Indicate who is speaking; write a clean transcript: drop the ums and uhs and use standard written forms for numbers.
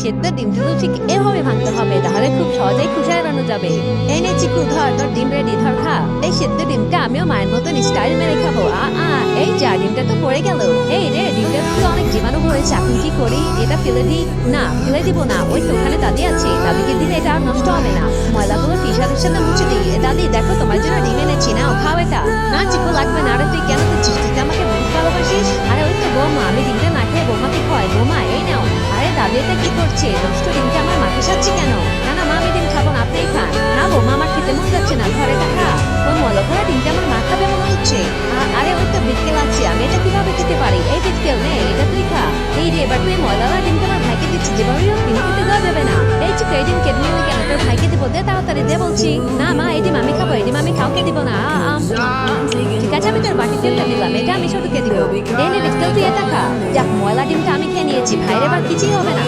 Speaker 1: সেদ্ধ ডিমটা তো ঠিক এভাবে ভাঙতে হবে, তাহলে খুব সহজেই খুশি এড়ানো যাবে। এই নে চিকু, ধর তোর ডিম রেডি, ধর খা। এই সেদ্ধ ডিমটা আমিও মায়ের মতন স্টাইল মেরে খাবো। এই যা, ডিমটা তো পড়ে গেল। এই রে, ডিমটা তো অনেক জীবাণু ভরেছে, এখন কি করি? এটা ফেলে দিই? না, ফেলে দিব না। ওই তো ওখানে দাদি আছে, দাদিকে দিলে এটা আর নষ্ট হবে না। ময়লাগুলো টি-শার্টের সাথে মুছে দিই। দাদি দেখো, তোমার জন্য ডিম এনেছি, নাও খাও এটা। না চিকু, লাগবে না। আরে তুই কেন দিচ্ছিস? তুই তো আমাকে বহুত ভালোবাসিস। আরে ওই তো বৌমা, আমি ডিমটা না খেয়ে বৌমাকে খাওয়াই। বৌমা এই নাও। আরে দাদি এটা কি করছে? নষ্ট ডিমটা আমার মাকে সাচ্ছি কেন? না না মা, আমি ডিম খাবো না, আপনিই খান। না বৌমা, আমার খেতে মন যাচ্ছে না, ঘরে টাকা। ওই ময়লা ভরা ডিমটা আমার মা খাবে মনে হচ্ছে। আরে ওই তো বিটকেল আছে, আমি এটা কিভাবে খেতে পারি? এই বিটকেল নে, এটা তুই খা। এই রে, এবার তুই ময়লাওয়ালা ডিমটা আমার ভাইকে দিচ্ছি, যেভাবে হোক ডিম খেতে দেওয়া যাবে না। এই চিকু, এই ডিম কেটে নিলি কেন? তোর ভাইকে দিব, দে তাড়াতাড়ি দে বলছি। না মা, এই ডিম আমি খাবো, এই ডিম আমি কাউকে দিব না। ঠিক আছে, আমি তোর বাকি তেলটা দিলাম, এটা আমি ছোটকে দিব। এই নে বিটকেল, তুই এটা খা। যাক, ময়লা ডিমটা আমি খেয়ে নিয়েছি, ভাইয়ের এবার কিছুই হবে না।